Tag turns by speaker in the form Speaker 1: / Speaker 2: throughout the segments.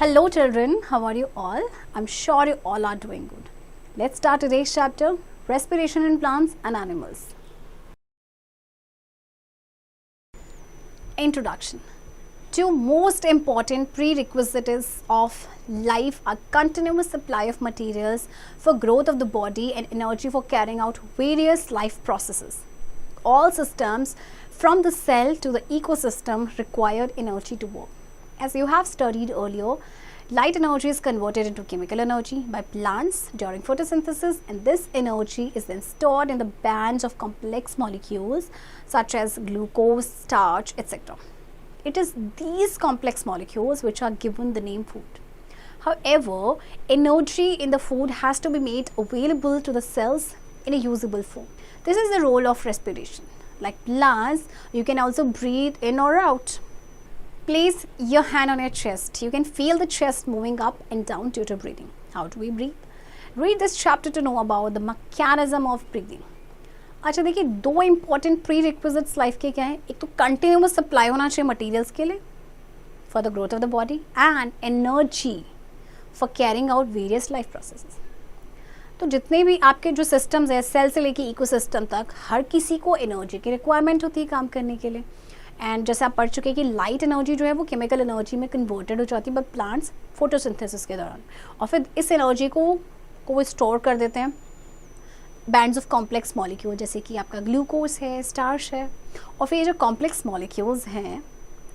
Speaker 1: Hello children, how are you all? I'm sure you all are doing good. Let's start today's chapter, Respiration in Plants and Animals. Introduction. Two most important prerequisites of life are continuous supply of materials for growth of the body and energy for carrying out various life processes. All systems from the cell to the ecosystem require energy to work. As you have studied earlier, light energy is converted into chemical energy by plants during photosynthesis, and this energy is then stored in the bands of complex molecules such as glucose, starch, etc. It is these complex molecules which are given the name food. However, energy in the food has to be made available to the cells in a usable form. This is the role of respiration. Like plants, you can also breathe in or out. Place your hand on your chest. You can feel the chest moving up and down due to breathing. How do we breathe? Read this chapter to know about the mechanism of breathing. अच्छा देखिए, दो important pre requisites life के क्या है. एक तो continuous supply होना चाहिए मटेरियल्स के लिए for the growth of the body and energy for carrying out various life processes. तो जितने भी आपके जो सिस्टम्स है, सेल से लेके इकोसिस्टम तक, हर किसी को एनर्जी की रिक्वायरमेंट होती है काम करने के लिए. एंड जैसे आप पढ़ चुके हैं कि लाइट एनर्जी जो है वो केमिकल एनर्जी में कन्वर्टेड हो जाती है बाय प्लांट्स फोटोसिंथेसिस के दौरान, और फिर इस एनर्जी को स्टोर कर देते हैं बैंड्स ऑफ कॉम्प्लेक्स मॉलिक्यूल, जैसे कि आपका ग्लूकोज है, स्टार्च है, और फिर ये जो कॉम्प्लेक्स मॉलिक्यूल्स हैं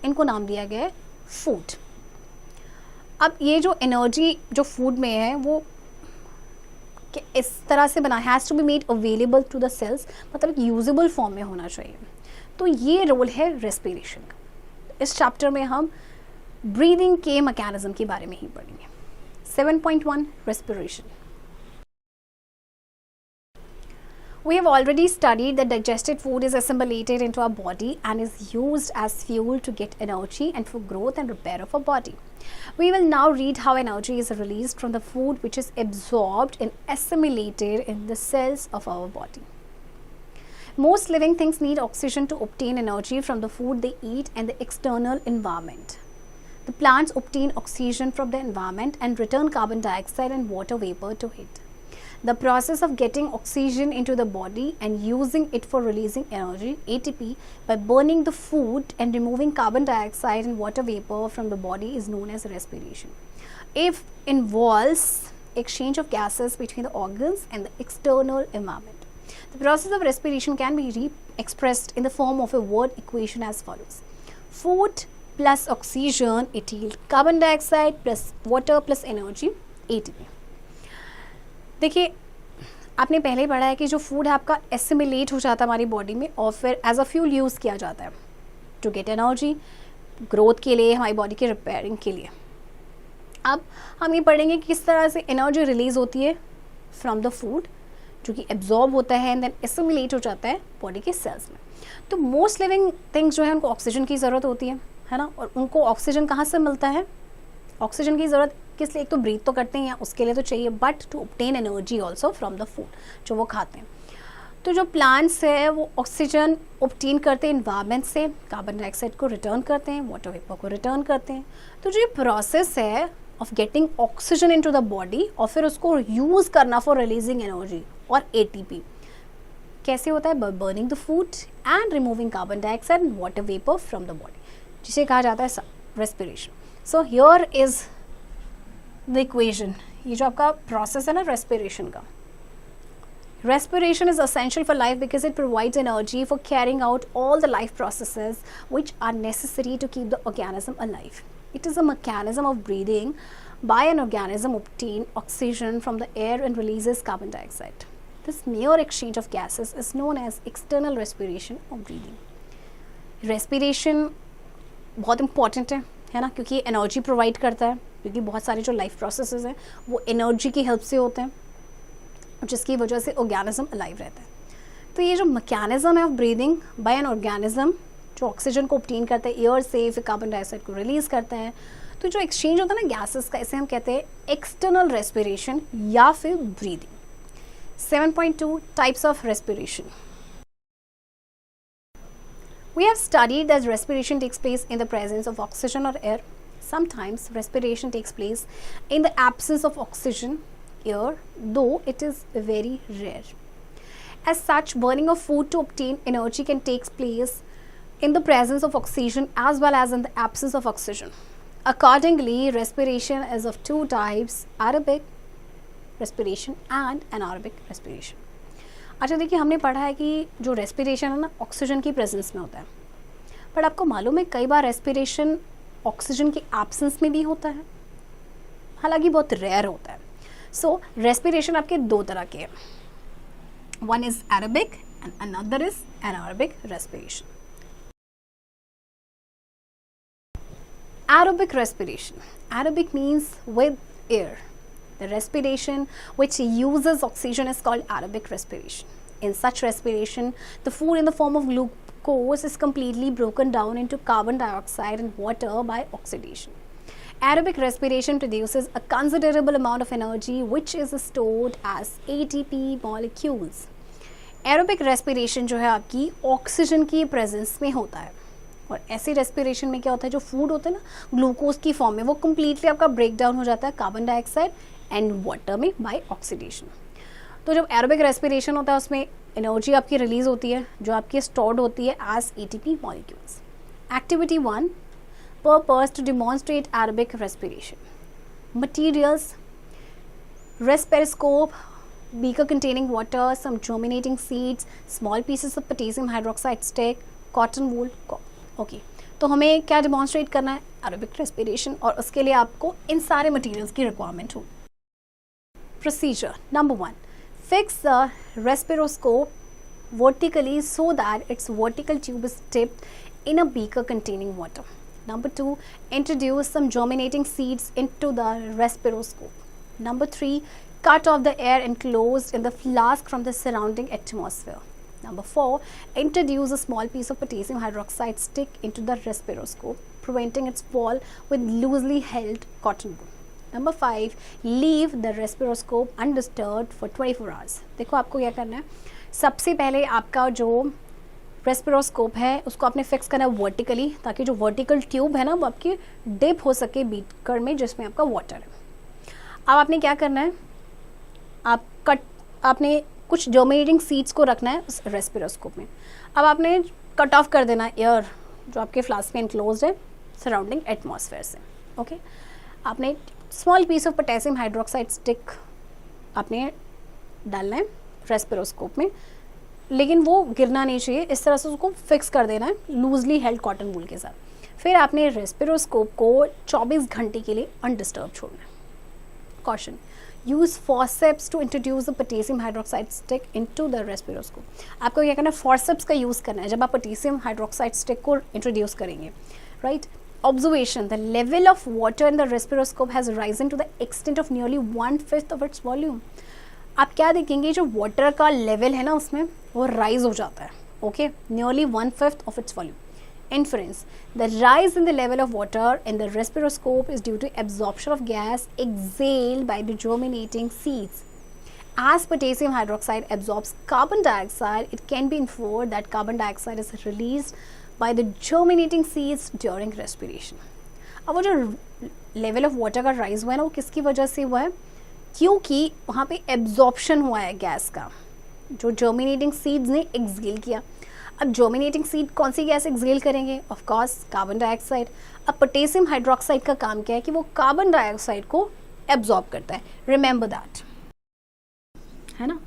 Speaker 1: इनको नाम दिया गया है फूड. अब ये जो एनर्जी जो फूड में है वो इस तरह से बना has to be made available to the cells, मतलब एक यूजेबल फॉर्म में होना चाहिए. तो ये रोल है रेस्पिरेशन का. इस चैप्टर में हम ब्रीदिंग के मैकेनिज्म के बारे में ही पढ़ेंगे. 7.1 respiration. We have already studied that digested food is assimilated into our body and is used as fuel to get energy and for growth and repair of our body. We will now read how energy is released from the food which is absorbed and assimilated in the cells of our body. Most living things need oxygen to obtain energy from the food they eat and the external environment. The plants obtain oxygen from the environment and return carbon dioxide and water vapor to it. The process of getting oxygen into the body and using it for releasing energy, ATP, by burning the food and removing carbon dioxide and water vapor from the body is known as respiration. It involves exchange of gases between the organs and the external environment. The process of respiration can be expressed in the form of a word equation as follows. Food plus oxygen, it yields carbon dioxide plus water plus energy, ATP. देखिए, आपने पहले ही पढ़ा है कि जो food है आपका assimilate हो जाता है हमारी बॉडी में और फिर एज अ फ्यूल यूज़ किया जाता है टू गेट एनर्जी, ग्रोथ के लिए, हमारी बॉडी के रिपेयरिंग के लिए. अब हम ये पढ़ेंगे कि किस तरह से एनर्जी रिलीज़ होती है फ्रॉम द फूड, जो कि एब्जॉर्ब होता है एंड देन एसिमिलेट हो जाता है बॉडी के सेल्स में. तो मोस्ट लिविंग थिंग्स जो है उनको ऑक्सीजन की ज़रूरत होती है ना. और उनको ऑक्सीजन कहाँ से मिलता है? ऑक्सीजन की ज़रूरत किस लिए? एक तो ब्रीथ तो करते हैं या उसके लिए तो चाहिए, but to obtain energy also from the food जो वो खाते हैं. तो जो प्लांट्स है वो ऑक्सीजन ऑब्टेन करते हैं इन्वायरमेंट से, कार्बन डाइऑक्साइड को रिटर्न करते हैं, वाटर वेपर को रिटर्न करते हैं. तो जो ये प्रोसेस है of getting oxygen into the body और फिर उसको यूज़ करना फॉर रिलीजिंग एनर्जी और ATP कैसे होता है? By burning the food and removing carbon dioxide and water vapour from the body, जिसे कहा जाता है respiration. So here is the equation. ये जो आपका प्रोसेस है ना रेस्पिरेशन का, respiration is essential for life because it provides energy for carrying out all the life processes which are necessary to keep the organism alive. It is a mechanism of breathing by an organism obtain oxygen from the air and releases carbon dioxide. This mere exchange of gases is known as external respiration or breathing. Respiration बहुत important है ना, क्योंकि energy provide करता है, क्योंकि बहुत सारे जो लाइफ प्रोसेसेस हैं वो एनर्जी की हेल्प से होते हैं, जिसकी वजह से ऑर्गेनिज्म अलाइव रहता है. तो ये जो मैकेनिज्म है of breathing by an organism जो ऑक्सीजन को ऑब्टेन करता है एयर से, फिर कार्बन डाइऑक्साइड को रिलीज़ करता है, तो जो एक्सचेंज होता है ना गैसेस का, इसे हम कहते हैं एक्सटर्नल रेस्पिरेशन या फिर breathing. 7.2 types of respiration. We have studied that respiration takes place in the presence of oxygen or air. Sometimes respiration takes place in the absence of oxygen, air, though it is very rare. As such, burning of food to obtain energy can take place in the presence of oxygen as well as in the absence of oxygen. Accordingly, respiration is of two types: aerobic respiration and anaerobic respiration. अच्छा देखिए, हमने पढ़ा है कि जो respiration है ना oxygen की प्रेजेंस में होता है, बट आपको मालूम है कई बार रेस्पिरेशन ऑक्सीजन के एब्सेंस में भी होता है, हालांकि बहुत रेयर होता है. सो रेस्पिरेशन आपके दो तरह के हैं, one is aerobic and another is anaerobic respiration. Aerobic respiration. Aerobic means with air. The respiration which uses oxygen is called aerobic respiration. In such respiration, the food in the form of glucose is completely broken down into carbon dioxide and water by oxidation. Aerobic respiration produces a considerable amount of energy which is stored as ATP molecules. Aerobic respiration जो है आपकी oxygen की presence में होता है, और ऐसी respiration में क्या होता है, जो फूड होता है ना ग्लूकोज की फॉर्म में, वो कम्प्लीटली आपका ब्रेक डाउन हो जाता है कार्बन डाइऑक्साइड एंड वाटर में बाय ऑक्सीडेशन. तो जब एरोबिक रेस्पिरेशन होता है उसमें एनर्जी आपकी रिलीज होती है जो आपकी स्टोर्ड होती है as ATP molecules. Activity 1, purpose to demonstrate aerobic respiration. Materials: respiroscope, beaker containing water, some germinating seeds, small pieces of potassium hydroxide stick, cotton wool. Okay, तो हमें क्या डिमॉन्स्ट्रेट करना है? एरोबिक रेस्पिरेशन, और उसके लिए आपको इन सारे मटेरियल्स की रिक्वायरमेंट हो. Procedure number 1, fix the respiroscope vertically so that its vertical tube is dipped in a beaker containing water. Number 2, introduce some germinating seeds into the respiroscope. Number 3, cut off the air enclosed in the flask from the surrounding atmosphere. Number 4, introduce a small piece of potassium hydroxide stick into the respiroscope, preventing its fall with loosely held cotton wool. Number 5, leave the respiroscope undisturbed for 24 hours. देखो आपको क्या करना है, सबसे पहले आपका जो रेस्पिरोस्कोप है उसको आपने फिक्स करना है वर्टिकली, ताकि जो वर्टिकल ट्यूब है ना वो आपकी डिप हो सके बीकर में जिसमें आपका वाटर है. अब आपने क्या करना है, आपने कुछ जर्मिनेटिंग सीड्स को रखना है उस रेस्पिरोस्कोप में. अब आपने कट ऑफ कर देना एयर जो आपके फ्लास्क में इनक्लोज है सराउंडिंग एटमॉस्फेयर से. ओके, आपने small piece of potassium hydroxide stick आपने डालना है रेस्पिरोस्कोप में, लेकिन वो गिरना नहीं चाहिए, इस तरह से उसको फिक्स कर देना है लूजली हेल्ड कॉटन वूल के साथ. फिर आपने रेस्पिरोस्कोप को 24 घंटे के लिए अनडिस्टर्ब छोड़ना है. Caution: use forceps to introduce the potassium hydroxide stick into the respiroscope. आपको क्या करना है, फॉर्सेप्स का यूज़ करना है जब आप पोटेशियम हाइड्रोक्साइड स्टिक को इंट्रोड्यूस करेंगे. Right. Observation: the level of water in the respiroscope has risen to the extent of nearly 1/5 of its volume. आप क्या देखेंगे, जो वाटर का लेवल है ना उसमें वो राइज हो जाता है. Okay, nearly 1/5 of its volume. Inference: the rise in the level of water in the respiroscope is due to absorption of gas exhaled by the germinating seeds. As potassium hydroxide absorbs carbon dioxide, it can be inferred that carbon dioxide is released by the germinating seeds during respiration. अब वो जो level of water का rise हुआ है ना वो किसकी वजह से हुआ है? क्योंकि वहाँ पे एब्जॉर्प्शन हुआ है गैस का, जो जर्मिनेटिंग सीड्स ने एक्सहेल किया. अब जर्मिनेटिंग सीड कौन सी गैस एक्सहेल करेंगे? Of course carbon dioxide. अब पोटेशियम हाइड्रोक्साइड का काम क्या है कि वो कार्बन डाइऑक्साइड को एब्जॉर्ब करता है. रिमेंबर दैट, है ना.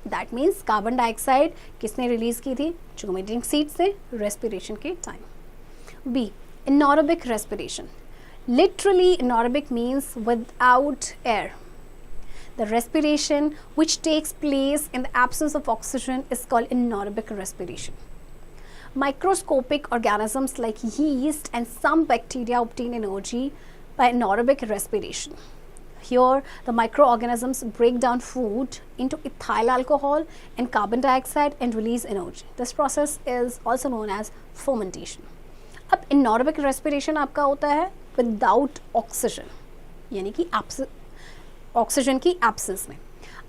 Speaker 1: दैट मीन्स कार्बन डाइऑक्साइड किसने रिलीज की थी? जर्मिनेटिंग सीड से रेस्पिरेशन के time. B, anaerobic respiration. Literally anaerobic means without air. The respiration which takes place in the absence of oxygen is called anaerobic respiration. Microscopic organisms like yeast and some bacteria obtain energy by anaerobic respiration. Here, the microorganisms break down food into ethyl alcohol and carbon dioxide and release energy. This process is also known as fermentation. अब anaerobic respiration आपका होता है without oxygen, यानी कि oxygen की absence में.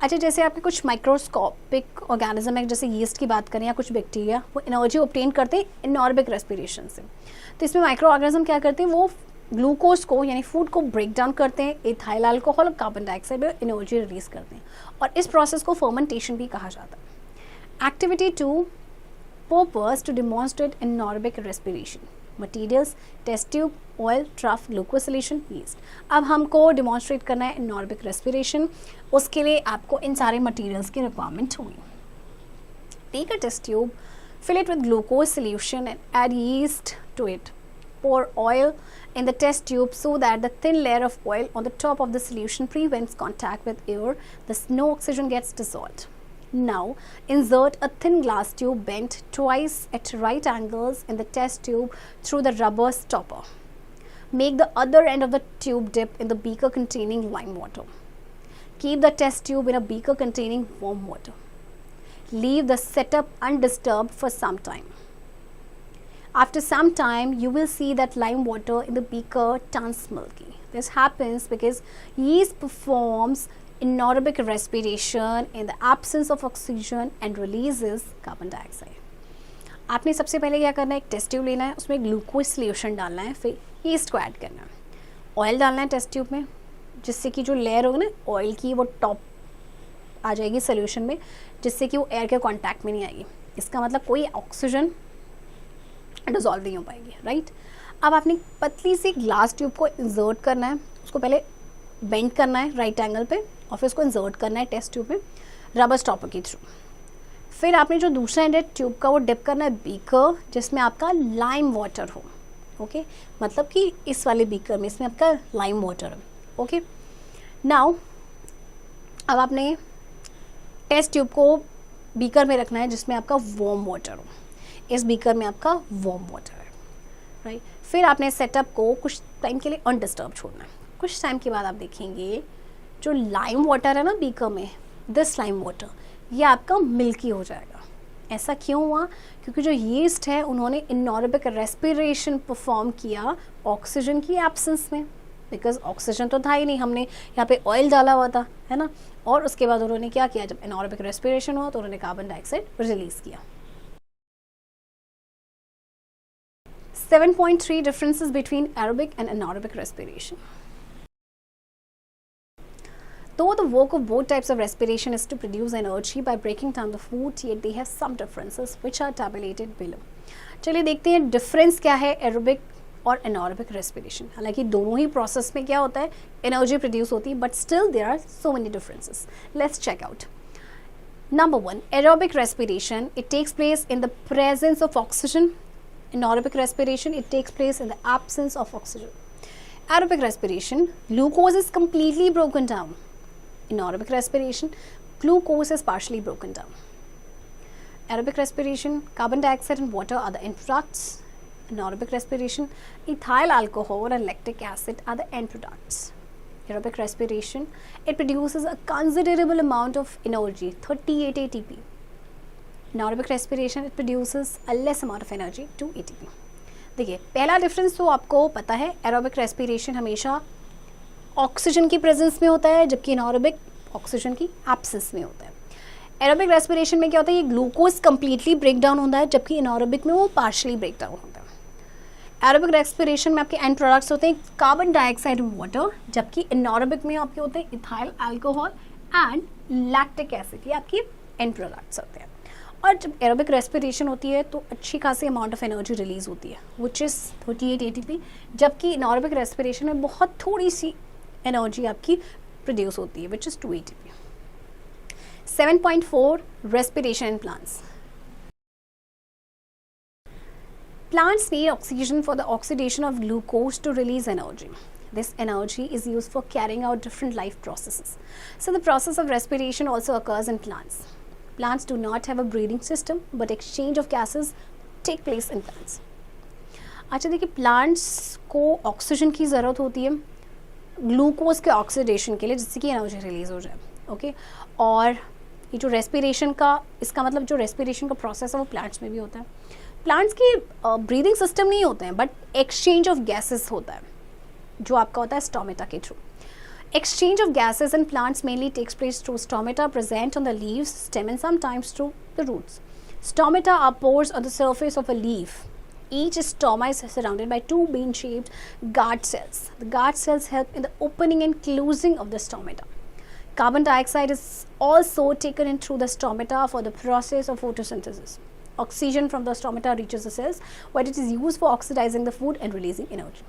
Speaker 1: अच्छा, जैसे आपके कुछ माइक्रोस्कोपिक ऑर्गेनिज्म है, जैसे यीस्ट की बात करें या कुछ बैक्टीरिया, वो एनर्जी ऑब्टेन करते हैं एनारोबिक रेस्पिरेशन से. तो इसमें माइक्रो ऑर्गेनिज्म क्या करते हैं, वो ग्लूकोज को यानी फूड को ब्रेक डाउन करते हैं, इथाइल अल्कोहल और कार्बन डाइऑक्साइड में एनर्जी रिलीज करते हैं, और इस प्रोसेस को फर्मेंटेशन भी कहा जाता है। Activity 2, purpose to demonstrate anaerobic respiration. Materials, test tube, oil, trough, glucose solution, yeast. अब हमको डेमोन्स्ट्रेट करना है एनारोबिक रेस्पिरेशन, उसके लिए आपको इन सारे मटीरियल्स की रिक्वायरमेंट होगी। Take a test tube, fill it with glucose solution and add yeast to it. Pour oil in the test tube so that the thin layer of oil on the top of the solution prevents contact with air. The no oxygen gets dissolved. Now insert a thin glass tube bent twice at right angles in the test tube through the rubber stopper. Make the other end of the tube dip in the beaker containing lime water. Keep the test tube in a beaker containing warm water. Leave the setup undisturbed for some time. After some time, you will see that lime water in the beaker turns milky. This happens because yeast performs anaerobic respiration in the absence of oxygen and releases carbon dioxide. आपने सबसे पहले क्या करना है, एक test tube लेना है, उसमें ग्लूकोज सोल्यूशन डालना है, फिर यीस्ट को ऐड करना है, ऑयल डालना है टेस्ट ट्यूब में, जिससे कि जो लेयर होगी ना ऑयल की वो टॉप आ जाएगी सोल्यूशन में, जिससे कि वो एयर के कांटेक्ट में नहीं आएगी। इसका मतलब कोई ऑक्सीजन डिजॉल्व नहीं हो पाएगी, राइट। अब आपने पतली सी ग्लास ट्यूब को इंसर्ट करना है, उसको पहले बेंड करना है राइट एंगल पे, और फिर उसको इंसर्ट करना है टेस्ट ट्यूब में रबर स्टॉपर के थ्रू। फिर आपने जो दूसरा एंड है ट्यूब का वो डिप करना है बीकर जिसमें आपका लाइम वाटर हो, ओके, मतलब कि इस वाले बीकर में इसमें आपका लाइम वाटर है, ओके। नाउ अब आपने टेस्ट ट्यूब को बीकर में रखना है जिसमें आपका वार्म वाटर हो, इस बीकर में आपका वार्म वाटर है, राइट। फिर आपने सेटअप को कुछ टाइम के लिए अनडिस्टर्ब छोड़ना है। कुछ टाइम के बाद आप देखेंगे जो लाइम वाटर है ना बीकर में, दिस लाइम वाटर ये आपका मिल्की हो जाएगा। ऐसा क्यों हुआ? क्योंकि जो यीस्ट है उन्होंने एनारोबिक रेस्पिरेशन परफॉर्म किया ऑक्सीजन की एब्सेंस में, बिकॉज ऑक्सीजन तो था ही नहीं, हमने यहाँ पे ऑयल डाला हुआ था, है ना। और उसके बाद उन्होंने क्या किया, जब एनारोबिक रेस्पिरेशन हुआ तो उन्होंने कार्बन डाइऑक्साइड रिलीज किया। 7.3 differences between aerobic and anaerobic respiration. Though the work of both types of respiration is to produce energy by breaking down the food, yet they have some differences which are tabulated below. चलिए देखते हैं difference क्या है aerobic और anaerobic respiration. हालांकि दोनों ही process में क्या होता है, एनर्जी प्रोड्यूस होती है, but still there are so many differences. Let's check out. Number 1, aerobic respiration. It takes place in the presence of oxygen. Anaerobic respiration, it takes place in the absence of oxygen. Aerobic respiration, glucose is completely broken down. Anaerobic respiration, glucose is partially broken down. Aerobic respiration, carbon dioxide and water are the end products. Anaerobic respiration, ethyl alcohol and lactic acid are the end products. Aerobic respiration, it produces a considerable amount of energy, 38 ATP. Anaerobic respiration, it produces a less amount of energy, 2 ATP. देखिए पहला difference तो आपको पता है, aerobic respiration हमेशा oxygen की presence में होता है, जबकि एनारोबिक ऑक्सीजन की एब्सेंस में होता है। एरोबिक रेस्पिरेशन में क्या होता है, ये ग्लूकोज कंप्लीटली ब्रेक डाउन होता है, जबकि एनारोबिक में वो पार्शली ब्रेक डाउन होता है। एरोबिक रेस्पिरेशन में आपके एंड प्रोडक्ट्स होते हैं कार्बन डाइऑक्साइड और वाटर, जबकि एनारोबिक में आपके होते हैं ethyl alcohol and lactic acid, ये आपकी एंड प्रोडक्ट्स होते हैं। और जब एरोबिक रेस्पिरेशन होती है तो अच्छी खासी अमाउंट ऑफ एनर्जी रिलीज होती है, विच इज़ 38 ATP, जबकि एनारोबिक रेस्पिरेशन में बहुत थोड़ी सी एनर्जी आपकी प्रोड्यूस होती है, which is 2 ATP. 7.4 Respiration in plants. Plants need oxygen for the oxidation of glucose to release energy. This energy is used for carrying out different life processes. So the process of respiration also occurs in plants. Plants do not have a breathing system, but exchange of gases take place in plants. अच्छा देखिए, plants को oxygen की ज़रूरत होती है glucose के oxidation के लिए, जिससे कि एनर्जी रिलीज हो जाए, ओके। और ये जो रेस्पिरेशन का, इसका मतलब जो रेस्पिरेशन का प्रोसेस है वो प्लांट्स में भी होता है। प्लांट्स के ब्रीदिंग सिस्टम नहीं होते हैं, बट एक्सचेंज ऑफ गैसेस होता है, जो आपका होता है स्टोमेटा के through. Exchange of gases in plants mainly takes place through stomata present on the leaves, stem and sometimes through the roots. Stomata are pores on the surface of a leaf. Each stoma is surrounded by two bean-shaped guard cells. The guard cells help in the opening and closing of the stomata. Carbon dioxide is also taken in through the stomata for the process of photosynthesis. Oxygen from the stomata reaches the cells where it is used for oxidizing the food and releasing energy.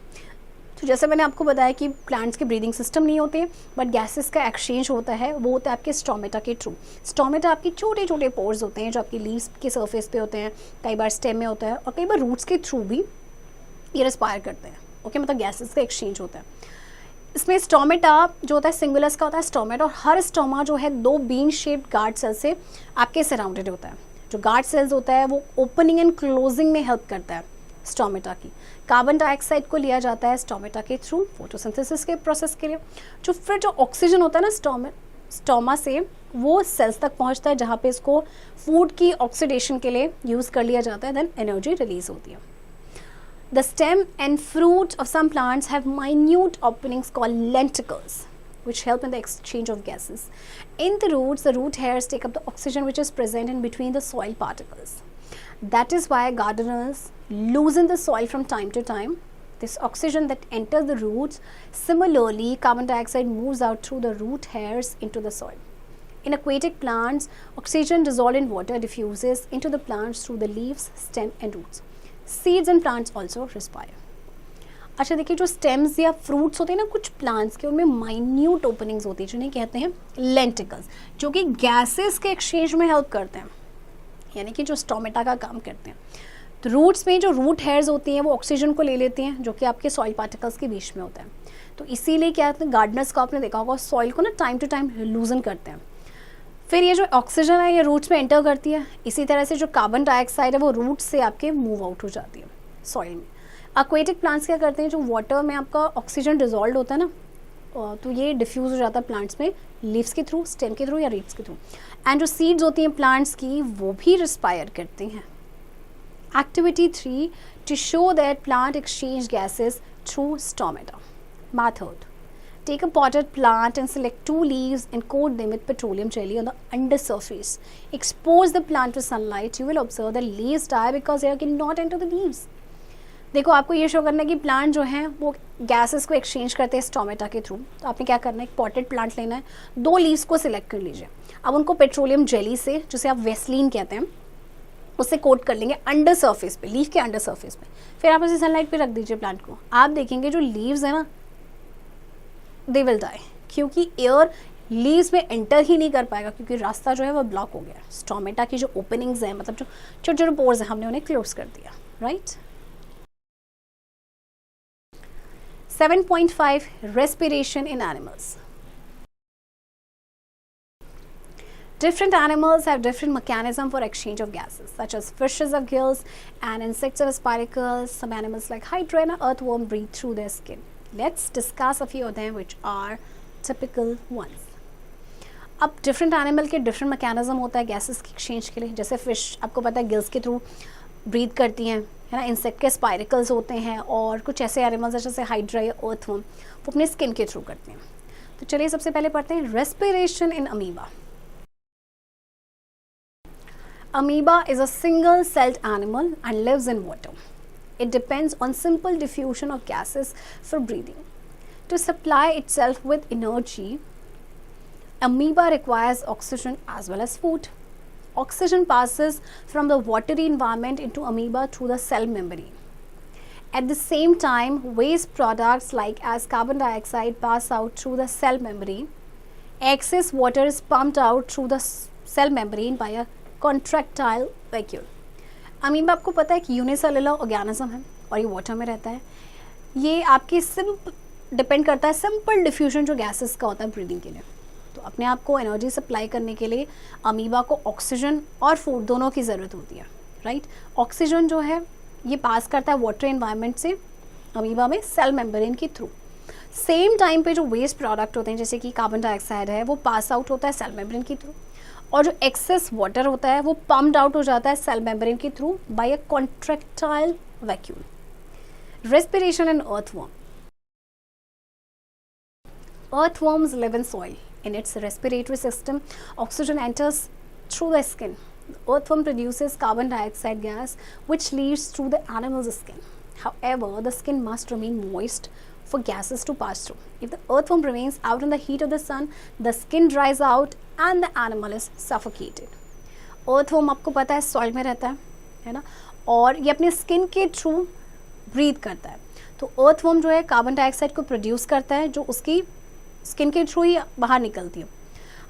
Speaker 1: तो जैसे मैंने आपको बताया कि plants के breathing system नहीं होते, but gases का एक्सचेंज होता है, वो होता है आपके स्टोमेटा के थ्रू. स्टोमेटा आपके छोटे छोटे पोर्स होते हैं जो आपकी लीव्स के सरफेस पे होते हैं, कई बार स्टेम में होता है और कई बार रूट्स के थ्रू भी ये रेस्पायर करते हैं. ओके, मतलब गैसेस का एक्सचेंज होता है. इसमें स्टोमेटा जो होता है सिंगुलस का होता है स्टोमेटा, और हर स्टोमा जो है दो बीन शेप्ड गार्ड सेल से आपके सराउंडेड होता है. जो गार्ड सेल्स होता है वो ओपनिंग एंड क्लोजिंग में हेल्प करता है स्टोमेटा की. कार्बन डाइऑक्साइड को लिया जाता है स्टोमेटा के थ्रू फोटोसिंथेसिस के प्रोसेस के लिए. जो ऑक्सीजन होता है ना स्टोमा से वो सेल्स तक पहुंचता है जहाँ पे इसको फूड की ऑक्सीडेशन के लिए यूज़ कर लिया जाता है, देन एनर्जी रिलीज होती है. The stem and fruit of some plants have minute openings called lenticels which help in the exchange of gases. In the roots, the root hairs take up the oxygen which is present in between the soil particles. That is why gardeners loosen the soil from time to time. This oxygen that enters the roots, similarly, carbon dioxide moves out through the root hairs into the soil. In aquatic plants, oxygen dissolved in water diffuses into the plants through the leaves, stem and roots. Seeds and plants also respire. अच्छा देखिए, जो stems या fruits होते हैं ना कुछ plants के, उनमें माइन्यूट ओपनिंग्स होती है जिन्हें कहते हैं लेंटिकल्स, जो कि गैसेस के एक्सचेंज में हेल्प करते हैं, यानी कि जो स्टोमेटा का काम करते हैं. तो रूट्स में जो रूट हेयर्स होती हैं वो ऑक्सीजन को ले लेती हैं जो कि आपके सॉइल पार्टिकल्स के बीच में होता है. तो इसीलिए क्या होता है, गार्डनर्स को आपने देखा होगा सॉइल को ना टाइम टू टाइम लूजन करते हैं. फिर ये जो ऑक्सीजन है ये रूट्स में एंटर करती है. इसी तरह से जो कार्बन डाइऑक्साइड है वो रूट्स से आपके मूव आउट हो जाती है सॉइल में. एक्वेटिक प्लांट्स क्या करते हैं, जो वाटर में आपका ऑक्सीजन डिजॉल्व होता है ना, तो ये डिफ्यूज़ हो जाता है प्लांट्स में लीव्स के थ्रू, स्टेम के थ्रू या रीड्स के थ्रू. एंड जो सीड्स होती हैं प्लांट्स की वो भी रिस्पायर करती हैं. Activity 3, to show that plant exchange gases through stomata. Method: take a potted plant and select 2 leaves and coat them with petroleum jelly on the undersurface. Expose the plant to sunlight. You will observe the leaves die because air cannot enter the leaves. देखो, आपको ये show करना है कि plant जो हैं वो gases को एक्सचेंज करते हैं स्टोमेटा के थ्रू. तो आपने क्या करना है, एक पॉटेड प्लांट लेना है, 2 लीव्स को सिलेक्ट कर लीजिए. अब उनको पेट्रोलियम जेली से, जिसे आप वेस्लीन कहते हैं, उससे कोट कर लेंगे अंडर सरफेस पे, लीफ के अंडर सरफेस पे. फिर आप उसे सनलाइट पे रख दीजिए प्लांट को. आप देखेंगे जो लीव्स है ना दे विल डाई, क्योंकि एयर लीव्स में एंटर ही नहीं कर पाएगा क्योंकि रास्ता जो है वो ब्लॉक हो गया. स्टोमेटा की जो ओपनिंग्स हैं, मतलब जो छोटे छोटे पोर्स हैं, हमने उन्हें क्लोज कर दिया. Right. 7.5 Respiration in animals. Different animals have different mechanism for exchange of gases, such as fishes have gills and insects have spiracles. Some animals like hydra and earthworm breathe through their skin. Let's discuss a few of them which are typical ones. अब different animal के different mechanism होता है gases की exchange के लिए. जैसे fish आपको पता है गिल्स के थ्रू ब्रीथ करती हैं, है ना. इंसेक्ट के स्पाइरिकल्स होते हैं, और कुछ ऐसे एनिमल्स जैसे हाइड्रा या अर्थवर्म वो अपने स्किन के थ्रू करते हैं. तो चलिए सबसे पहले पढ़ते हैं respiration in amoeba. Amoeba is a single-celled animal and lives in water. It depends on simple diffusion of gases for breathing. To supply itself with energy, amoeba requires oxygen as well as food. Oxygen passes from the watery environment into amoeba through the cell membrane. At the same time, waste products like as carbon dioxide pass out through the cell membrane. Excess water is pumped out through the cell membrane by a contractile vacuole. Amoeba आपको पता है कि unicellular organism है और ये water में रहता है. ये आपके डिपेंड करता है सिंपल डिफ्यूजन जो गैसेस का होता है ब्रीदिंग के लिए. तो अपने आप को एनर्जी सप्लाई करने के लिए अमीबा को ऑक्सीजन और फूड दोनों की ज़रूरत होती है. राइट. ऑक्सीजन जो है ये पास करता है वाटर एनवायरनमेंट से अमीबा में सेल मेम्ब्रेन के थ्रू. सेम टाइम पे जो वेस्ट प्रोडक्ट होते हैं जैसे कि कार्बन डाइऑक्साइड है वो पास आउट होता है सेल मेम्ब्रेन के थ्रू, और जो एक्सेस वाटर होता है वो पम्प्ड आउट हो जाता है सेल मेम्ब्रेन के through by a contractile vacuole. Respiration in earthworm. Earthworms live in soil. In its respiratory system, oxygen enters through the skin. The earthworm produces carbon dioxide gas which leads through the animal's skin. However, the skin must remain moist for gases to pass through. If the earthworm remains out in the heat of the sun, the skin dries out and the animal is suffocated. earthworm आपको पता है soil में रहता है ना, और ये अपने स्किन के थ्रू ब्रीथ करता है. तो earthworm जो है कार्बन डाइऑक्साइड को प्रोड्यूस करता है जो उसकी स्किन के थ्रू ही बाहर निकलती है.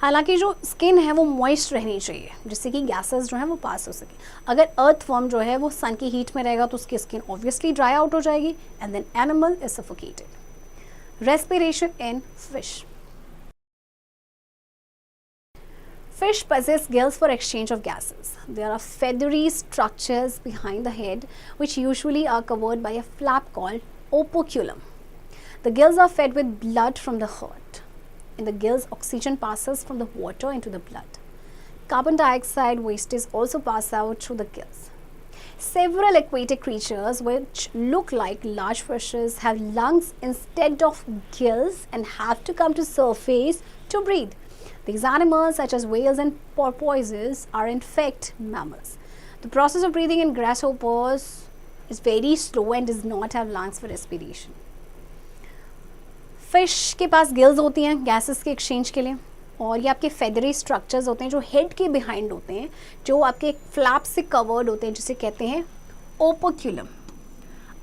Speaker 1: हालांकि जो स्किन है वो मॉइस्ट रहनी चाहिए जिससे कि गैसेस जो है वो पास हो सके. अगर earthworm जो है वो सन की हीट में रहेगा तो उसकी स्किन ऑब्वियसली ड्राई आउट हो जाएगी and then animal is suffocated. Respiration in fish. Fish possess gills for exchange of gases. There are feathery structures behind the head which usually are covered by a flap called operculum. The gills are fed with blood from the heart. In the gills, oxygen passes from the water into the blood. Carbon dioxide wastes also pass out through the gills. Several aquatic creatures which look like large fishes have lungs instead of gills and have to come to surface to breathe. These animals, such as whales and porpoises, are in fact mammals. The process of breathing in grasshoppers is very slow and does not have lungs for respiration. Fish के पास gills होती हैं gases के exchange के लिए, और ये आपके feathery structures होते हैं जो हेड के बिहाइंड होते हैं, जो आपके फ्लैप से कवर्ड होते हैं जिसे कहते हैं ओपर्क्यूलम.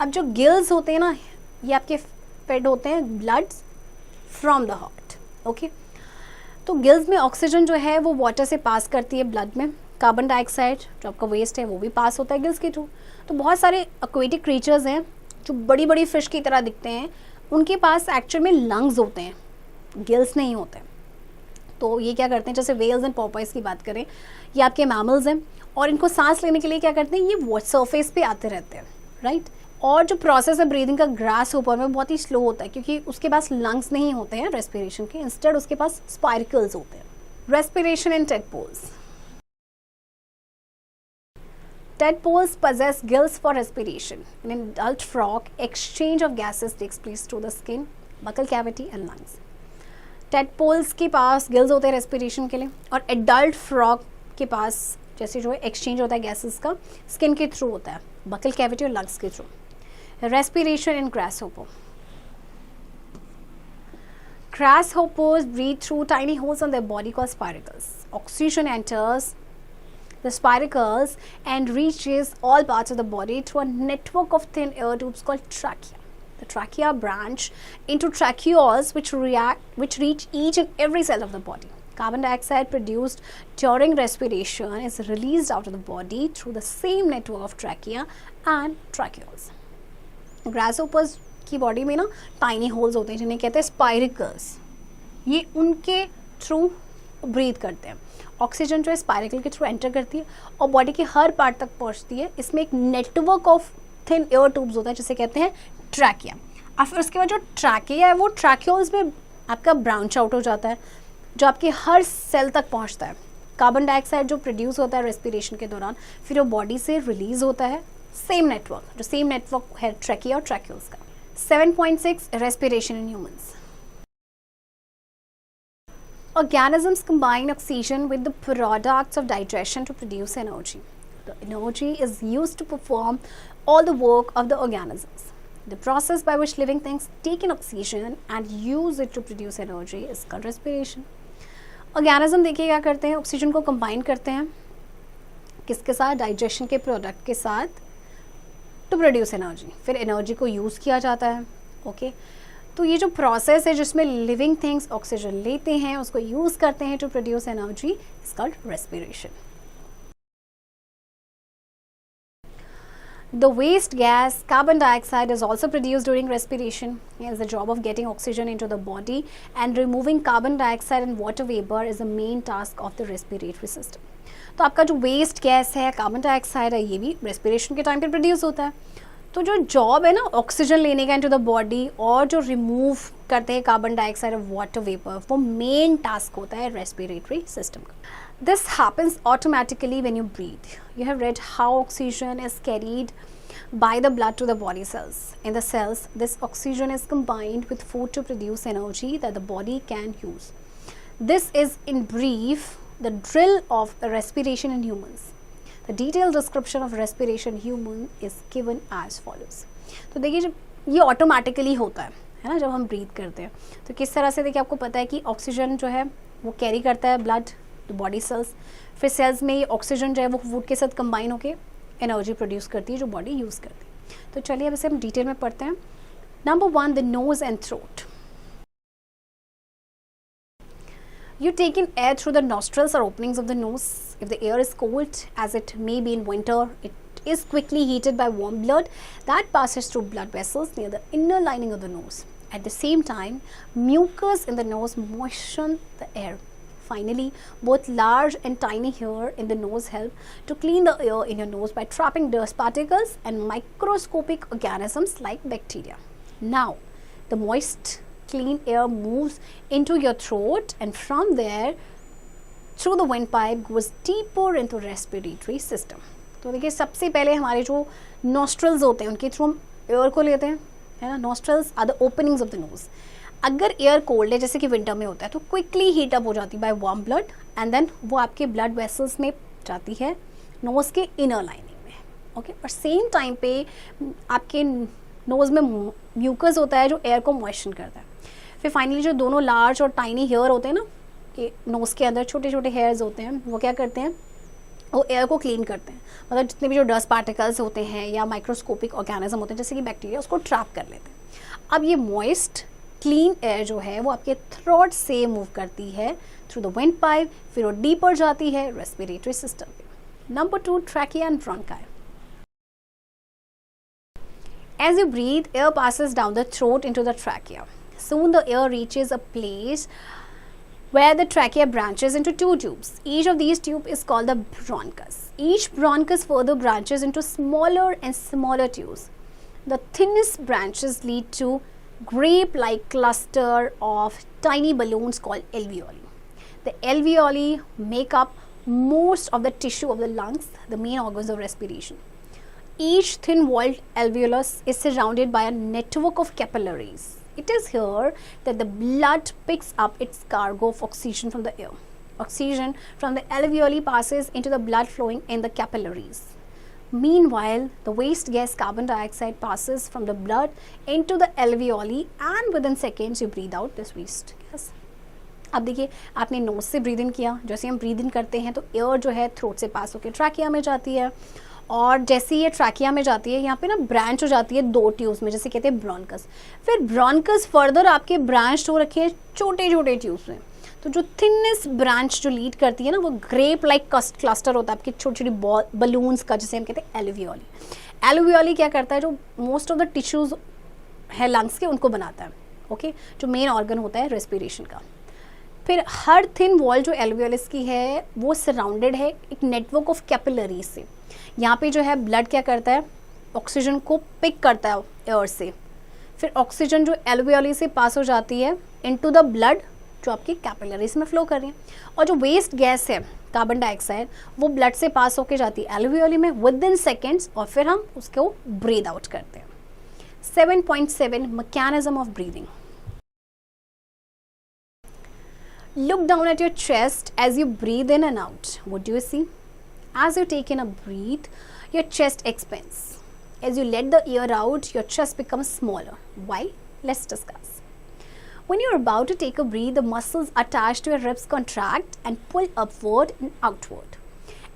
Speaker 1: अब जो गिल्स होते हैं ना, ये आपके फेड होते हैं blood from the heart. Okay, तो गिल्स में ऑक्सीजन जो है वो वाटर से पास करती है ब्लड में. कार्बन डाइऑक्साइड जो आपका वेस्ट है वो भी पास होता है गिल्स के थ्रू. तो बहुत सारे एक्वेटिक क्रीचर्स हैं जो बड़ी बड़ी फिश की तरह दिखते हैं, उनके पास एक्चुअल में लंग्स होते हैं, गिल्स नहीं होते हैं. तो ये क्या करते हैं, जैसे वेल्स एंड पॉपाइज की बात करें, ये आपके मैमल्स हैं और इनको सांस लेने के लिए क्या करते हैं, ये सरफेस पे आते रहते हैं, राइट. और जो प्रोसेस है ब्रीदिंग का ग्रास होपर में बहुत ही स्लो होता है क्योंकि उसके पास लंग्स नहीं होते हैं रेस्पिरेशन के, इंस्टेड उसके पास स्पाइरकल्स होते हैं. Respiration in tadpoles. Tadpoles possess gills for respiration. In an adult frog, exchange of gases takes place through the skin, buccal cavity and lungs. Tadpoles के पास गिल्स होते हैं रेस्पिरेशन के लिए, और एडल्ट फ्रॉग के पास जैसे जो है एक्सचेंज होता है गैसेस का स्किन के थ्रू होता है, बकल कैविटी और लंग्स के थ्रू. Respiration in grasshopper. Grasshoppers breathe through tiny holes on their body called spiracles. Oxygen enters the spiracles and reaches all parts of the body through a network of thin air tubes called trachea. The trachea branch into tracheoles which reach each and every cell of the body. Carbon dioxide produced during respiration is released out of the body through the same network of trachea and tracheoles. Grasshoppers की body में ना tiny holes होते हैं जिन्हें कहते हैं spiracles. ये उनके थ्रू ब्रीथ करते हैं. ऑक्सीजन जो है स्पाइरिकल के थ्रू एंटर करती है और बॉडी के हर पार्ट तक पहुंचती है. इसमें एक network of thin air tubes होता है जिसे कहते हैं ट्रैकिया. और फिर उसके बाद जो ट्रैकिया है वो ट्रैक्यूल्स में आपका ब्रांच आउट हो जाता है जो आपके हर सेल तक पहुंचता है. कार्बन डाइऑक्साइड जो प्रोड्यूस होता है रेस्पिरेशन के दौरान फिर वो बॉडी से रिलीज होता है. सेम नेटवर्क है ट्रैकिया और ट्रैक्यूल्स का. 7.6 respiration in humans. Organisms combine oxygen with the products of digestion to produce energy. The energy is used to perform all the work of the organisms. The process by which living things take in oxygen and use it to produce energy is called respiration. Organism देखिए क्या करते हैं, oxygen को combine करते हैं किसके साथ, digestion के प्रोडक्ट के साथ, टू प्रोड्यूस एनर्जी. फिर एनर्जी को यूज़ किया जाता है. ओके तो ये जो प्रोसेस है जिसमें लिविंग थिंग्स ऑक्सीजन लेते हैं उसको यूज़ करते हैं to produce energy is called respiration. The waste gas carbon dioxide is also produced during respiration. It is the job of getting oxygen into the body and removing carbon dioxide and water vapor is the main task of the respiratory system. तो आपका जो waste gas है carbon dioxide है ये भी respiration के time पे produce होता है. तो जो जॉब है ना ऑक्सीजन लेने का इनटू द बॉडी और जो रिमूव करते हैं कार्बन डाइऑक्साइड और वाटर वेपर वो मेन टास्क होता है रेस्पिरेटरी सिस्टम का. This happens automatically when you breathe. You have read how oxygen is carried by the blood to the body cells. In the cells, this oxygen is combined with food to produce energy that the body can use. This is in brief the drill of respiration in humans. The detailed description of respiration in human is given as follows. तो देखिए जब ये automatically होता है ना, जब हम breathe करते हैं तो किस तरह से, देखिए आपको पता है कि ऑक्सीजन जो है वो कैरी करता है ब्लड टू बॉडी सेल्स, फिर सेल्स में ये ऑक्सीजन जो है वो फूड के साथ कंबाइन होकर एनर्जी प्रोड्यूस करती है जो बॉडी यूज़ करती है. तो चलिए अब इसे हम डिटेल में पढ़ते हैं. Number 1, the nose and throat. You take in air through the nostrils or openings of the nose. If the air is cold, as it may be in winter, it is quickly heated by warm blood that passes through blood vessels near the inner lining of the nose. At the same time, mucus in the nose moisten the air. Finally, both large and tiny hair in the nose help to clean the air in your nose by trapping dust particles and microscopic organisms like bacteria. Now, the moist clean air moves into your throat and from there through the windpipe goes deeper into respiratory system. तो देखिए सबसे पहले हमारे जो nostrils होते हैं उनके through हम एयर को लेते हैं, है ना. nostrils are the openings of the nose. अगर एयर कोल्ड है जैसे कि विंटर में होता है तो क्विकली हीट अप हो जाती है by warm blood and then वो आपके ब्लड वेसल्स में जाती है नोज़ के इनर लाइनिंग में. ओके, और सेम टाइम पे आपके नोज़ में म्यूकस होता है जो एयर को मॉइस्चर करता है. फिर फाइनली जो दोनों लार्ज और टाइनी हेयर होते हैं ना, कि नोज़ के अंदर छोटे छोटे हेयर्स होते हैं, वो क्या करते हैं, वो एयर को क्लीन करते हैं. मतलब जितने भी जो डस्ट पार्टिकल्स होते हैं या माइक्रोस्कोपिक ऑर्गेनिज्म होते हैं जैसे कि बैक्टीरिया, उसको ट्रैप कर लेते हैं. अब ये मॉइस्ट क्लीन एयर जो है वो आपके थ्रोट से मूव करती है थ्रू द विंड पाइप, फिर वो डीपर जाती है रेस्पिरेटरी सिस्टम पे. Number 2, trachea and bronchi. As you breathe, air passes down the throat into the trachea. Soon the air reaches a place where the trachea branches into 2 tubes. Each of these tubes is called the bronchus. Each bronchus further branches into smaller and smaller tubes. The thinnest branches lead to grape-like cluster of tiny balloons called alveoli. The alveoli make up most of the tissue of the lungs, the main organs of respiration. Each thin-walled alveolus is surrounded by a network of capillaries. It is here that the blood picks up its cargo of oxygen from the air. Oxygen from the alveoli passes into the blood flowing in the capillaries. Meanwhile, the waste gas carbon dioxide passes from the blood into the alveoli and within seconds you breathe out this waste gas. अब देखिए आपने knows से breathe in किया, जैसे हम breathe in करते हैं तो एयर जो है थ्रोट से पास होकर ट्रैकिया में जाती है, और जैसे ये ट्रैकिया में जाती है यहाँ पे ना ब्रांच हो जाती है 2 ट्यूब्स में, जैसे कहते हैं ब्रोंकस. फिर ब्रोंकस फर्दर आपके ब्रांच हो रखे हैं छोटे छोटे ट्यूब्स में. तो जो थिनेस्ट ब्रांच जो लीड करती है ना वो ग्रेप लाइक क्लस्टर होता है आपके छोटी छोटी बलून्स का, जिसे हम कहते हैं एल्वियोली. एल्वियोली क्या करता है, जो मोस्ट ऑफ द टिश्यूज है लंग्स के उनको बनाता है. ओके, जो मेन ऑर्गन होता है रेस्पिरेशन का. फिर हर थिन वॉल जो एल्वियोलिस की है वो सराउंडेड है एक नेटवर्क ऑफ कैपिलरीज से. यहाँ पे जो है ब्लड क्या करता है, ऑक्सीजन को पिक करता है एयर से. फिर ऑक्सीजन जो एल्वियोली से पास हो जाती है इनटू द ब्लड जो आपकी कैपिलरीज में फ्लो कर रही है, और जो वेस्ट गैस है कार्बन डाइऑक्साइड वो ब्लड से पास होके जाती है एल्वियोली में विद इन सेकेंड्स, और फिर हम उसको ब्रीद आउट करते हैं. 7.7 mechanism of breathing. Look down at your chest as you breathe in and out. What do you see? As you take in a breath, your chest expands. As you let the air out, your chest becomes smaller. Why? Let's discuss. When you're about to take a breath, the muscles attached to your ribs contract and pull upward and outward.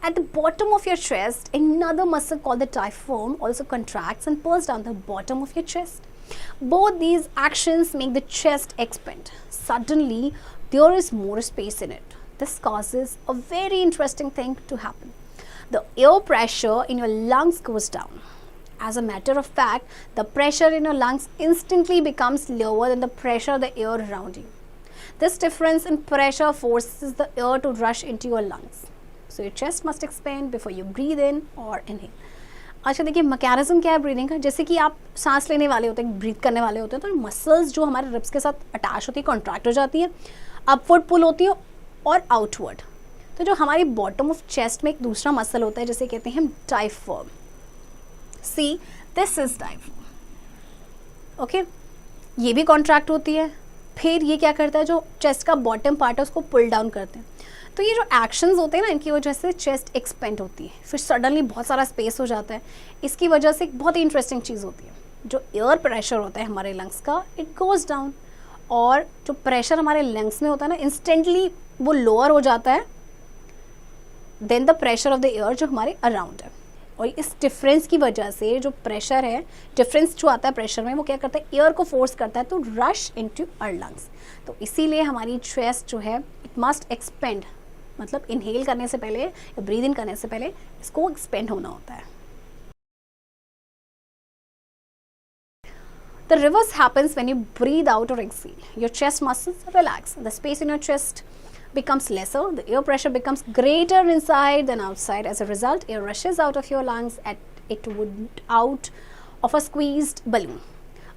Speaker 1: At the bottom of your chest, another muscle called the diaphragm also contracts and pulls down the bottom of your chest. Both these actions make the chest expand. Suddenly, there is more space in it. This causes a very interesting thing to happen. The air pressure in your lungs goes down. As a matter of fact, the pressure in your lungs instantly becomes lower than the pressure of the air around you. This difference in pressure forces the air to rush into your lungs. So your chest must expand before you breathe in or inhale. अच्छा देखिए mechanism क्या है breathing का. जैसे कि आप सांस लेने वाले होते हैं, ब्रीथ करने वाले होते हैं, तो मसल्स जो हमारे रिब्स के साथ अटैच होती है कॉन्ट्रैक्ट हो जाती है, अपवर्ड पुल होती है और आउटवर्ड. तो जो हमारी बॉटम ऑफ चेस्ट में एक दूसरा मसल होता है जिसे कहते हैं हम diaphragm. See this is diaphragm. Okay, ये भी कॉन्ट्रैक्ट होती है. फिर ये क्या करता है, जो चेस्ट का बॉटम पार्ट है उसको पुल डाउन करते हैं. तो ये जो एक्शंस होते हैं ना, इनकी वजह से चेस्ट एक्सपेंड होती है, फिर सडनली बहुत सारा स्पेस हो जाता है। इसकी वजह से एक बहुत ही इंटरेस्टिंग चीज़ होती है, जो एयर प्रेशर होता है हमारे लंग्स का, इट गोज़ डाउन, और जो प्रेशर हमारे लंग्स में होता है ना, इंस्टेंटली वो लोअर हो जाता है then the pressure of the air जो हमारे अराउंड है। और इस डिफरेंस की वजह से जो प्रेशर है, डिफरेंस जो आता है प्रेशर में, वो क्या करता है, एयर को फोर्स करता है to rush into our lungs. तो इसीलिए हमारी चेस्ट जो है इट मस्ट एक्सपेंड, मतलब इनहेल करने से पहले या ब्रीद इन करने से पहले इसको एक्सपेंड होना होता है। The reverse happens when you breathe out or exhale. Your chest muscles relax. The space in your chest becomes lesser. The air pressure becomes greater inside than outside. As a result, air rushes out of your lungs at it would out of a squeezed balloon.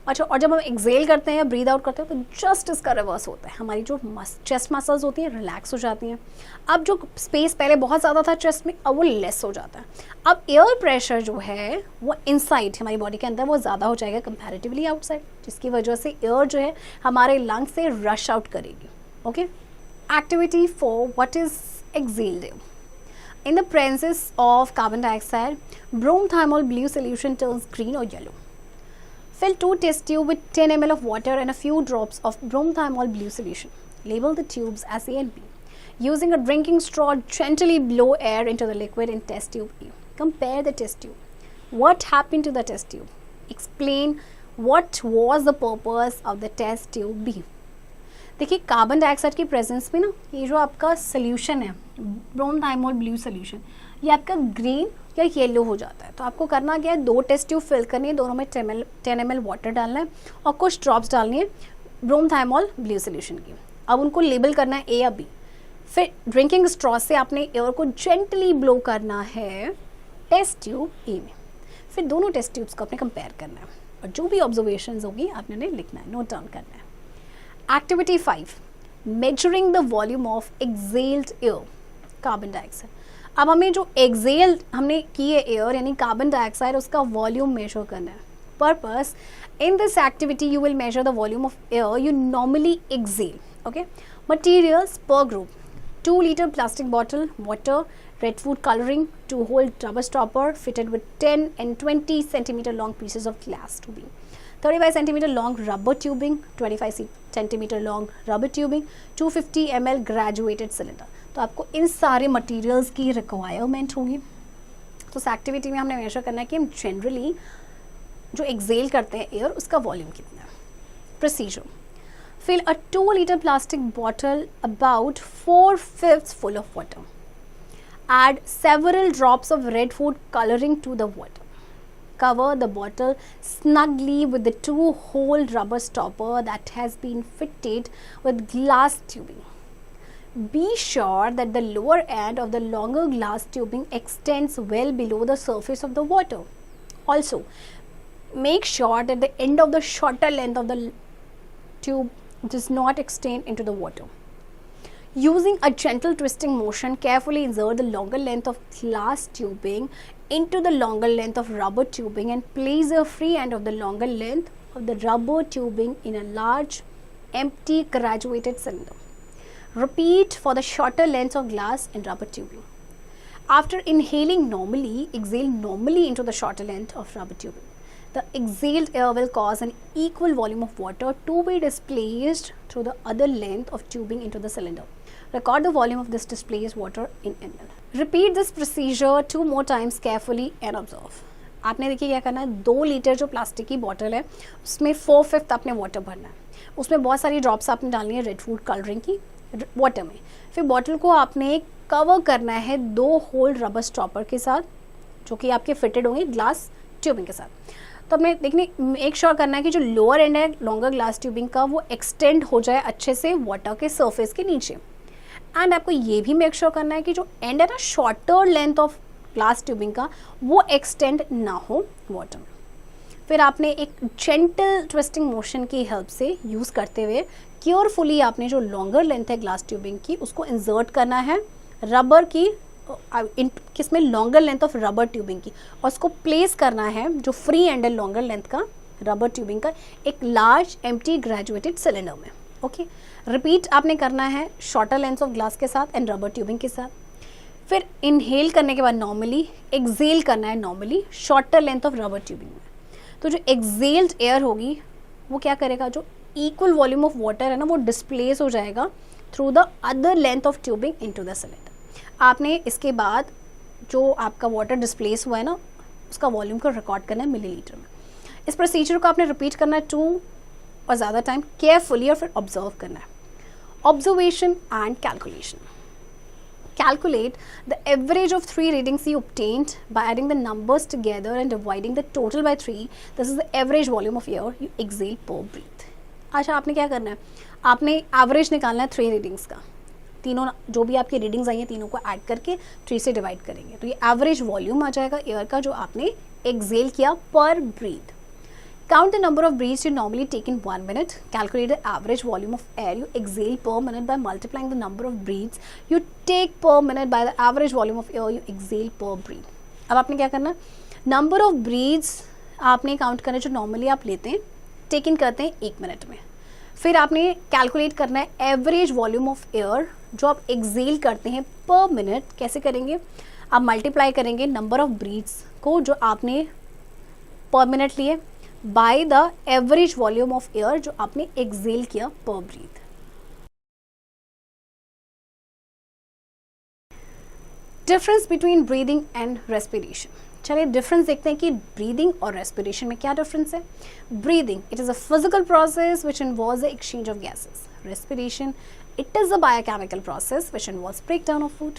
Speaker 1: अच्छा, और जब हम Excel करते हैं, breathe out करते हैं, तो just इसका रिवर्स होता है। हमारी जो चेस्ट मसल्स होती हैं रिलैक्स हो जाती हैं। अब जो स्पेस पहले बहुत ज़्यादा था चेस्ट में, अब वो लेस हो जाता है। अब एयर प्रेशर जो है वो इनसाइड हमारी बॉडी के अंदर वो ज़्यादा हो जाएगा कंपैरेटिवली आउटसाइड, जिसकी वजह से एयर जो है हमारे लंग्स से रश आउट करेगी। Okay, activity 4, what is excelled air? In the presence of carbon dioxide, bromethymol blue solution turns green or yellow. Fill 2 test tubes with 10 ml of water and a few drops of bromethymol blue solution. Label the tubes as A and B. Using a drinking straw, gently blow air into the liquid in test tube A. Compare the test tube. What happened to the test tube? Explain what was the purpose of the test tube B. देखिए, carbon dioxide की presence में ना, ये जो आपका solution है ब्रोमथाइमोल blue solution, ये आपका ग्रीन या येलो हो जाता है। तो आपको करना क्या है, 2 टेस्ट ट्यूब फिल करनी है, दोनों में 10 ml वाटर डालना है और कुछ ड्रॉप्स डालनी है ब्रोमथाइमोल ब्लू सोल्यूशन की। अब उनको लेबल करना है ए या बी। फिर ड्रिंकिंग स्ट्रॉ से आपने एयर को जेंटली ब्लो करना है टेस्ट ट्यूब ए में। फिर दोनों टेस्ट ट्यूब्स को आपने कंपेयर करना है और जो भी ऑब्जर्वेशंस होगी आपने उन्हें लिखना है, नोट डाउन करना है। Activity 5, measuring the volume of exhaled air, carbon dioxide. अब हमें जो एक्सेल हमने की है एयर यानी कार्बन डाइऑक्साइड, उसका वॉल्यूम मेजर करना है। Purpose, in this activity you will measure the volume of air you normally exhale. Okay, materials per group, 2 liter plastic bottle, water, red food coloring, 2 hole rubber stopper fitted with 10 and 20 centimeter long pieces of glass tubing, 35 centimeter long rubber tubing, 25 centimeter long rubber tubing, 250 ml graduated cylinder। तो आपको इन सारे materials की requirement होगी। तो इस activity में हमने major करना है कि हम जनरली जो एक्सेल करते हैं एयर, उसका वॉल्यूम कितना है। Procedure, fill a 2 liter plastic bottle about 4/5 full of water. Add several drops of red food coloring to the water. Cover the bottle snugly with the 2-hole rubber stopper that has been fitted with glass tubing. Be sure that the lower end of the longer glass tubing extends well below the surface of the water. Also, make sure that the end of the shorter length of the tube does not extend into the water. Using a gentle twisting motion, carefully insert the longer length of glass tubing into the longer length of rubber tubing and place the free end of the longer length of the rubber tubing in a large, empty graduated cylinder. Repeat for the shorter lengths of glass and rubber tubing. After inhaling normally, exhale normally into the shorter length of rubber tubing. The exhaled air will cause an equal volume of water to be displaced through the other length of tubing into the cylinder. Record the volume of this displaced water in ml. Repeat this procedure 2 more times carefully and observe. आपने देखिए क्या करना है, 2 litre जो plastic की bottle है उसमें 4/5 आपने वाटर भरना है। उसमें बहुत सारी ड्रॉप्स आपने डालनी है रेड फूड कलरिंग की वाटर में। फिर बॉटल को आपने कवर करना है 2 होल रबर स्टॉपर के साथ, जो कि आपके फिटेड होंगे ग्लास ट्यूबिंग के साथ। तो अपने देखने मेक श्योर करना है कि जो लोअर एंड है लॉन्गर ग्लास ट्यूबिंग का, वो एक्सटेंड हो जाए अच्छे से वाटर के सरफेस के नीचे। एंड आपको ये भी मेक श्योर करना है कि जो एंड है ना shorter length of glass tubing का, वो एक्सटेंड ना हो वाटर में। फिर आपने एक जेंटल ट्विस्टिंग मोशन की हेल्प से यूज़ करते हुए केयरफुली आपने जो लॉन्गर लेंथ है ग्लास ट्यूबिंग की, उसको इंसर्ट करना है रबर की किसमें longer length of rubber tubing की, और उसको प्लेस करना है जो फ्री एंड है लॉन्गर लेंथ का रबर ट्यूबिंग का एक लार्ज एम्प्टी ग्रेजुएटेड सिलेंडर में। ओके, रिपीट आपने करना है शॉर्टर लेंथ ऑफ ग्लास के साथ एंड रबर ट्यूबिंग के साथ। फिर इनहेल करने के बाद नॉर्मली, एक्सेल करना है normally shorter length of rubber tubing में। तो जो एक्सेल्ड एयर होगी वो क्या करेगा, जो इक्वल वॉल्यूम ऑफ वाटर है ना वो डिस्प्लेस हो जाएगा through the other length of tubing into the cylinder. आपने इसके बाद जो आपका वाटर डिस्प्लेस हुआ है ना उसका वॉल्यूम को रिकॉर्ड करना है मिलीलीटर में। इस प्रोसीजर को आपने रिपीट करना है 2 और ज़्यादा टाइम केयरफुली, और फिर ऑब्जर्व करना है। Observation and calculation. Calculate the average of 3 readings you obtained by adding the numbers together and dividing the total by 3. This is the average volume of air you exhale per breath. अच्छा, आपने क्या करना है, आपने average निकालना है 3 readings का। तीनों जो भी आपकी रीडिंग्स आई हैं तीनों को ऐड करके 3 से डिवाइड करेंगे तो ये एवरेज वॉल्यूम आ जाएगा एयर का जो आपने एक्सेल किया per breathe. Count the number of breaths you normally take in 1 minute. Calculate the average volume of air you exhale per minute by multiplying the number of breaths you take per minute by the average volume of air you exhale per breath. अब आपने क्या करना, number of breathes आपने count करना जो normally आप लेते हैं, टेक इन करते हैं 1 मिनट में। फिर आपने कैलकुलेट करना है एवरेज वॉल्यूम ऑफ एयर जो आप एक्सेल करते हैं पर मिनट। कैसे करेंगे, आप मल्टीप्लाई करेंगे नंबर ऑफ ब्रीथ्स को जो आपने पर मिनट लिए by the average volume of air जो आपने एक्सेल किया per breath. Difference between breathing and respiration. चलिए डिफरेंस देखते हैं कि ब्रीदिंग और रेस्पिरेशन में क्या डिफरेंस है। Breathing, it is a physical process which involves the exchange of gases. Respiration, it is a biochemical process which involves breakdown of food.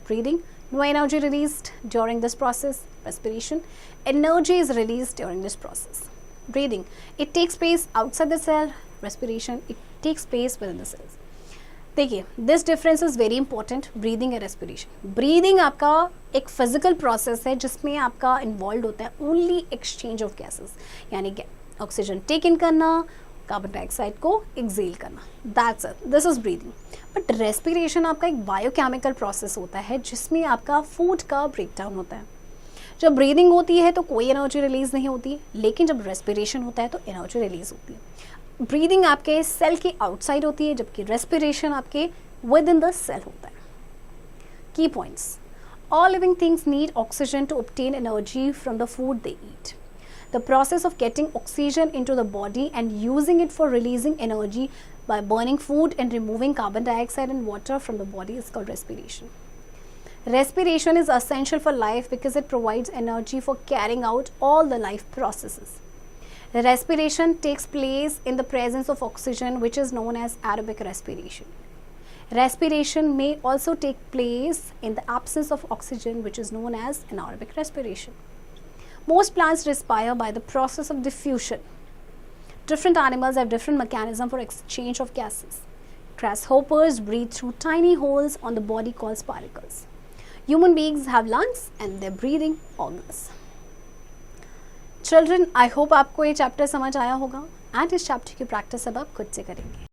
Speaker 1: Breathing, no energy released during this process. Respiration, energy is released during this process. Breathing, it takes place outside the cell. Respiration, it takes place within the cells. देखिए, this difference is very important. Breathing and respiration. Breathing आपका एक physical process है जिसमें आपका involve होता है only exchange of gases, यानी oxygen take इन करना, कार्बन डाइऑक्साइड को एक्सेल करना, that's it, this is breathing. But respiration आपका एक बायोकेमिकल प्रोसेस होता है जिसमें आपका फूड का ब्रेकडाउन होता है। जब ब्रीदिंग होती है तो कोई एनर्जी रिलीज नहीं होती, लेकिन जब रेस्पिरेशन होता है तो एनर्जी रिलीज होती है। ब्रीदिंग आपके सेल के आउटसाइड होती है जबकि रेस्पिरेशन आपके विद इन द सेल होता है। Key points, all living things need oxygen to obtain energy from the food they eat. The process of getting oxygen into the body and using it for releasing energy by burning food and removing carbon dioxide and water from the body is called respiration. Respiration is essential for life because it provides energy for carrying out all the life processes. Respiration takes place in the presence of oxygen, which is known as aerobic respiration. Respiration may also take place in the absence of oxygen, which is known as anaerobic respiration. Most plants respire by the process of diffusion. Different animals have different mechanism for exchange of gases. Grasshoppers breathe through tiny holes on the body called spiracles. Human beings have lungs and their breathing organs. Children, I hope आपको ये chapter समझ आया होगा and इस chapter की practice अब आप खुद से करेंगे।